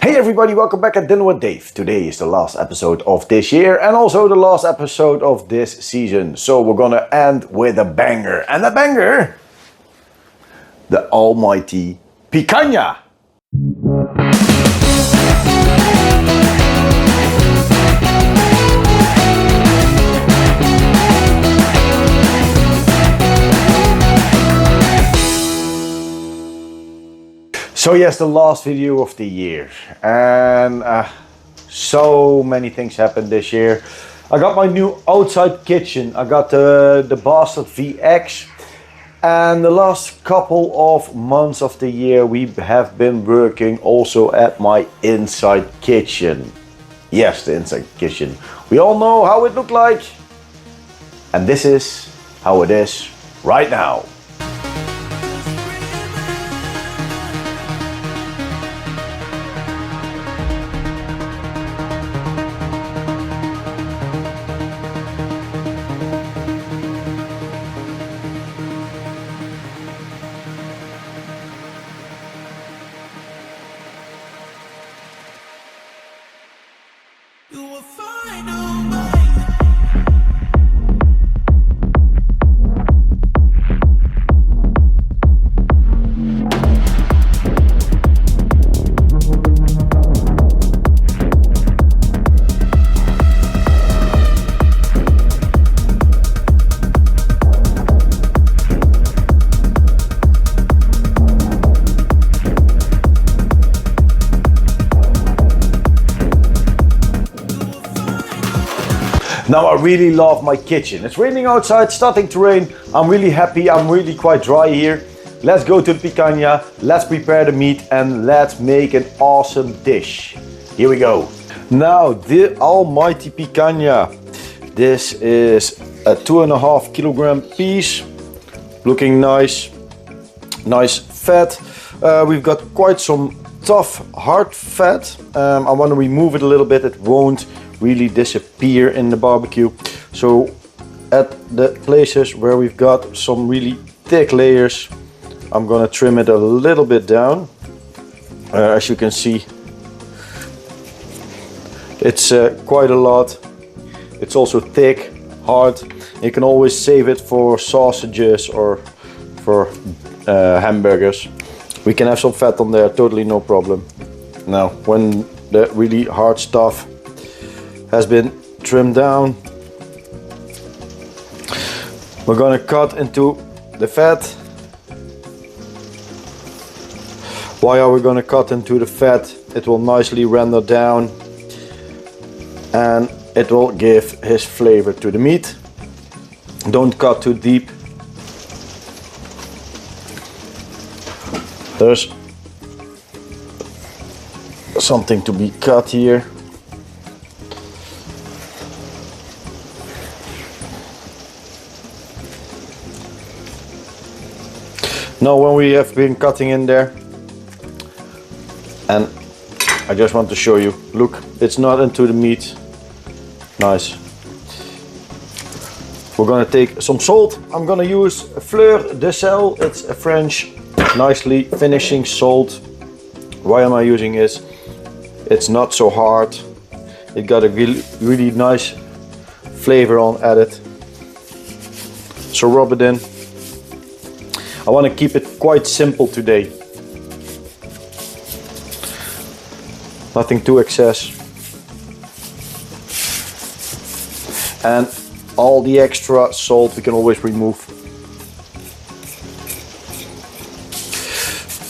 Hey everybody, welcome back at Dinner with Dave. Today is the last episode of this year and also the last episode of this season. So we're gonna end with a banger. And a banger, the almighty Picanha. So yes, the last video of the year, and so many things happened this year. I got my new outside kitchen, I got the Bastard VX, and the last couple of months of the year we have been working also at my inside kitchen. Yes, the inside kitchen. We all know how it looked like, and this is how it is right now. Now I really love my kitchen. It's raining outside, starting to rain. I'm really happy, I'm really quite dry here. Let's go to the picanha, let's prepare the meat and let's make an awesome dish. Here we go. Now the almighty picanha. This is a 2.5 kilogram piece. Looking nice, nice fat. We've got quite some tough hard fat. I want to remove it a little bit, it won't really disappear in the barbecue. So at the places where we've got some really thick layers, I'm gonna trim it a little bit down. As you can see, it's quite a lot. It's also thick, hard. You can always save it for sausages or for hamburgers. We can have some fat on there, totally no problem. Now, when the really hard stuff has been trimmed down, we're gonna cut into the fat. Why are we gonna cut into the fat? It will nicely render down and it will give his flavor to the meat. Don't cut too deep. There's something to be cut here. Now when we have been cutting in there, and I just want to show you, look, it's not into the meat. Nice. We're gonna take some salt. I'm gonna use Fleur de Sel. It's a French, nicely finishing salt. Why am I using this? It's not so hard. It got a really nice flavor on added. So rub it in. I want to keep it quite simple today. Nothing too excess. And all the extra salt we can always remove.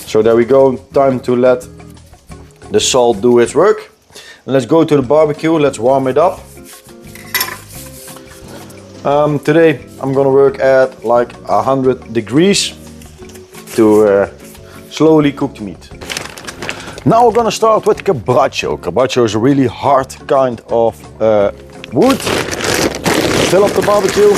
So there we go, time to let the salt do its work. And let's go to the barbecue, let's warm it up. Today I'm gonna work at like 100 degrees to slowly cook the meat. Now we're gonna start with cabracho. Cabracho is a really hard kind of wood. Fill up the barbecue.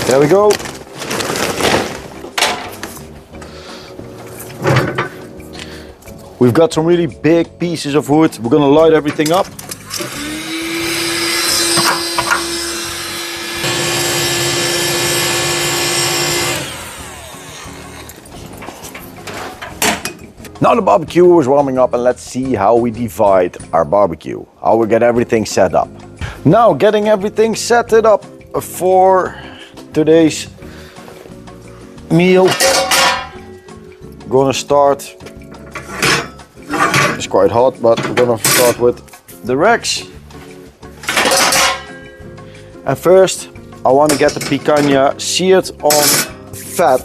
There we go. We've got some really big pieces of wood. We're gonna light everything up. Now the barbecue is warming up and let's see how we divide our barbecue. How we get everything set up. Now getting everything set it up for today's meal. Gonna start, it's quite hot, but we're gonna start with the racks. And first I want to get the picanha seared on fat.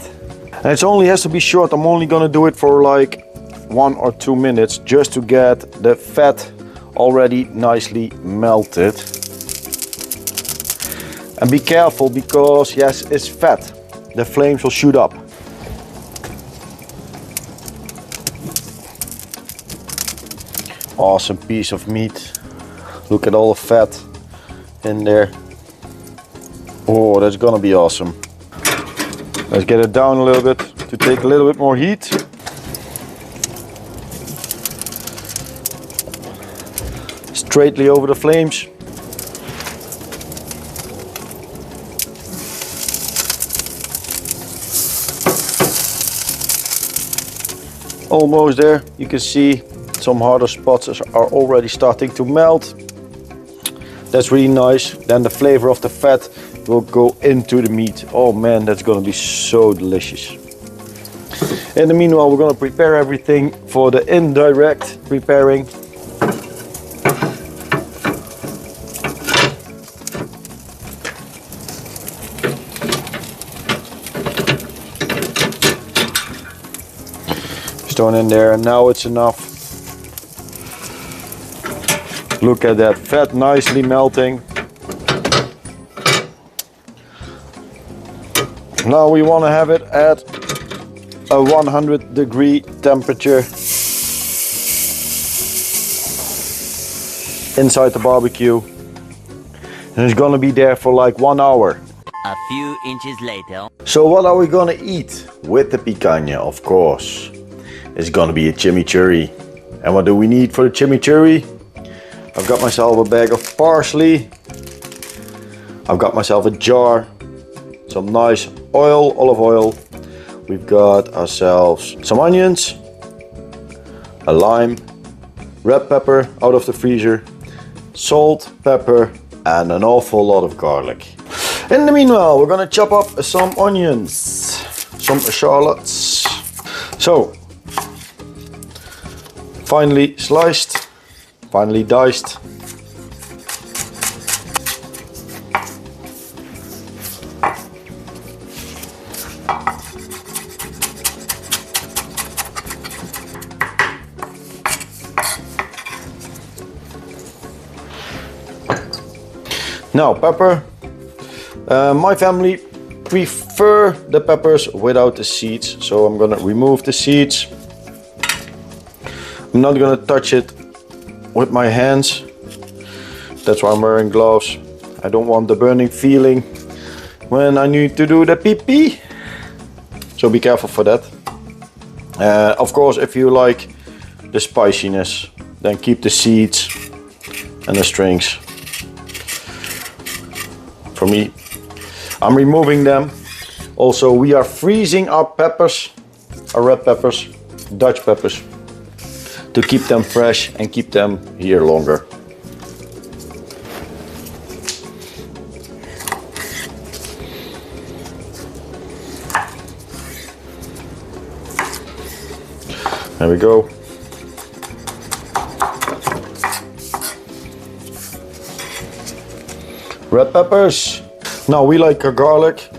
And it only has to be short. I'm only gonna do it for like 1 or 2 minutes just to get the fat already nicely melted. And be careful because yes, it's fat. The flames will shoot up. Awesome piece of meat. Look at all the fat in there. Oh, that's gonna be awesome. Let's get it down a little bit to take a little bit more heat. Straightly over the flames. Almost there. You can see some harder spots are already starting to melt. That's really nice. Then the flavor of the fat will go into the meat. Oh man, that's gonna be so delicious. In the meanwhile, we're gonna prepare everything for the indirect preparing. Thrown in there and now it's enough. Look at that fat nicely melting. Now we want to have it at a 100-degree temperature inside the barbecue, and it's gonna be there for like 1 hour. A few inches later. So what are we gonna eat with the picanha? Of course, it's gonna be a chimichurri. And what do we need for the chimichurri? I've got myself a bag of parsley. I've got myself a jar, some nice oil, olive oil. We've got ourselves some onions, a lime, red pepper out of the freezer, salt, pepper, and an awful lot of garlic. In the meanwhile, we're gonna chop up some onions, some shallots. So, finely sliced, finely diced. Now pepper. My family prefer the peppers without the seeds, so I'm gonna remove the seeds. I'm not gonna touch it with my hands. That's why I'm wearing gloves. I don't want the burning feeling when I need to do the pee-pee. So be careful for that. Of course, if you like the spiciness, then keep the seeds and the strings. For me, I'm removing them. Also, we are freezing our peppers, our red peppers, Dutch peppers, to keep them fresh and keep them here longer. There we go. Red peppers. Now we like a garlic,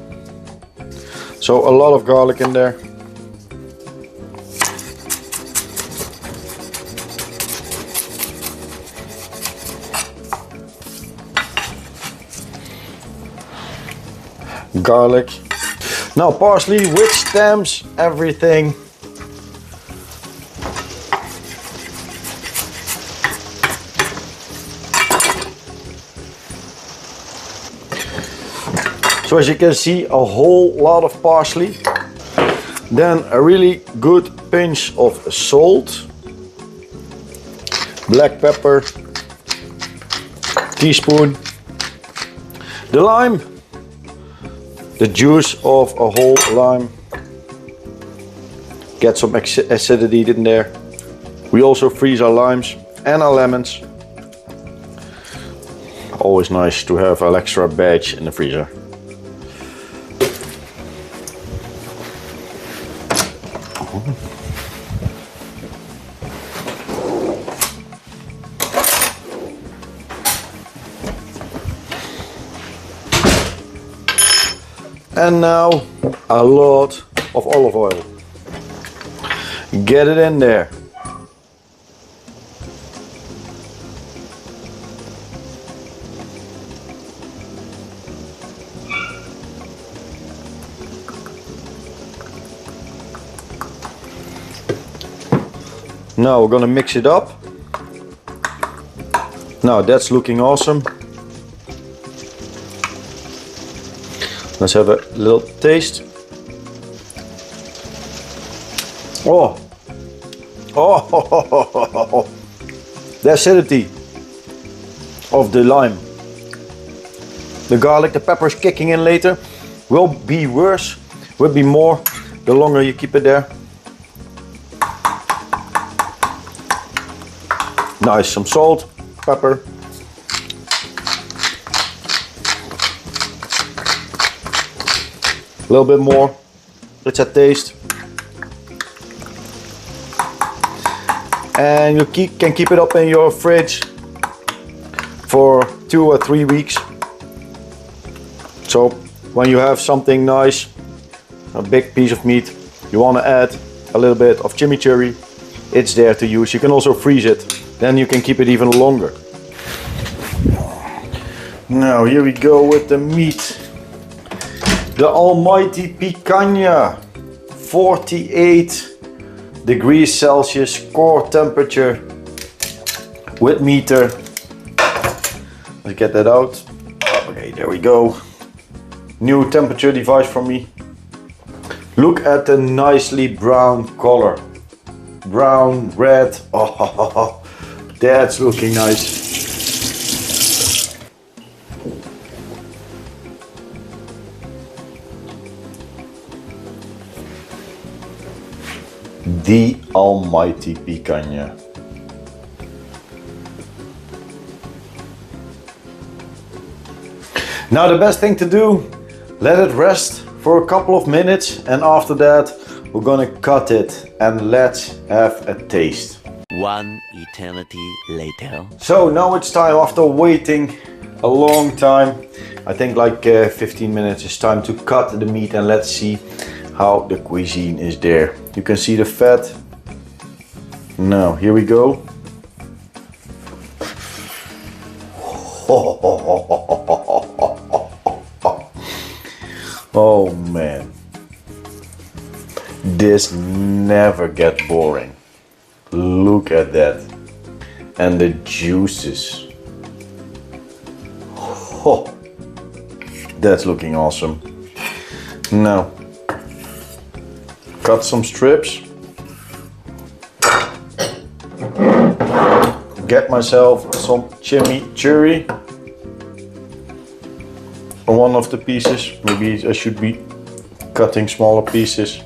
so a lot of garlic in there. Garlic. Now parsley, which stamps everything. So as you can see, a whole lot of parsley. Then a really good pinch of salt. Black pepper. Teaspoon. The lime. The juice of a whole lime. Get some acidity in there. We also freeze our limes and our lemons. Always nice to have an extra batch in the freezer. And now a lot of olive oil. Get it in there. Now we're gonna mix it up. Now that's looking awesome. Let's have a little taste. Oh, oh, the acidity of the lime. The garlic, the pepper is kicking in later. Will be worse, will be more the longer you keep it there. Nice, some salt, pepper. A little bit more. Let's add taste. And you can keep it up in your fridge for 2 or 3 weeks. So when you have something nice, a big piece of meat, you want to add a little bit of chimichurri, it's there to use. You can also freeze it, then you can keep it even longer. Now here we go with the meat. The almighty picanha, 48 degrees Celsius core temperature with meter. Let's get that out. Okay, there we go. New temperature device for me. Look at the nicely brown color. Brown, red. Oh, that's looking nice. The almighty picanha. Now the best thing to do, let it rest for a couple of minutes, and after that we're gonna cut it and let's have a taste. One eternity later. So now it's time, after waiting a long time, I think like 15 minutes, it's time to cut the meat and let's see how the cuisine is there. You can see the fat. Now here we go. Oh man, this never gets boring. Look at that. And the juices. Oh, that's looking awesome. Now cut some strips. Get myself some chimichurri on one of the pieces. Maybe I should be cutting smaller pieces.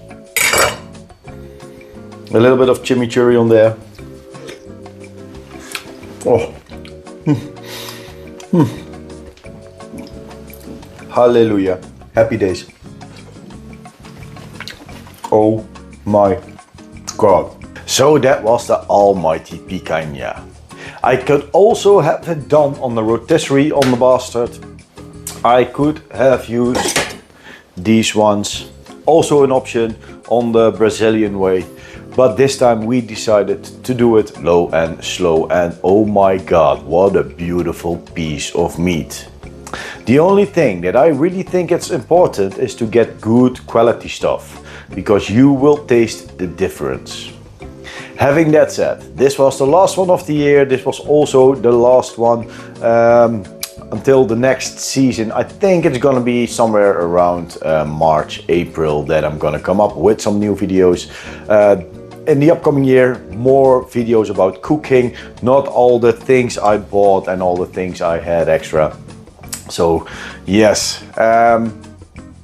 A little bit of chimichurri on there. Oh. Hallelujah. Happy days. Oh my God. So that was the almighty picanha. I could also have it done on the rotisserie on the bastard. I could have used these ones. Also an option on the Brazilian way. But this time we decided to do it low and slow, and oh my God, what a beautiful piece of meat. The only thing that I really think it's important is to get good quality stuff, because you will taste the difference. Having that said, this was the last one of the year. This was also the last one until the next season. I think it's gonna be somewhere around March, April that I'm gonna come up with some new videos. In the upcoming year, more videos about cooking, not all the things I bought and all the things I had extra. So yes,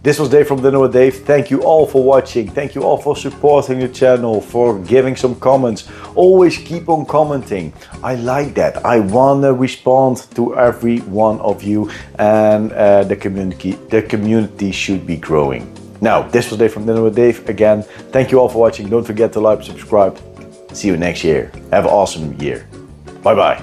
This was Dave from Dinner with Dave. Thank you all for watching. Thank you all for supporting the channel, for giving some comments. Always keep on commenting. I like that. I want to respond to every one of you, and the community should be growing. Now, this was Dave from Dinner with Dave. Again, thank you all for watching. Don't forget to like, subscribe. See you next year. Have an awesome year. Bye bye.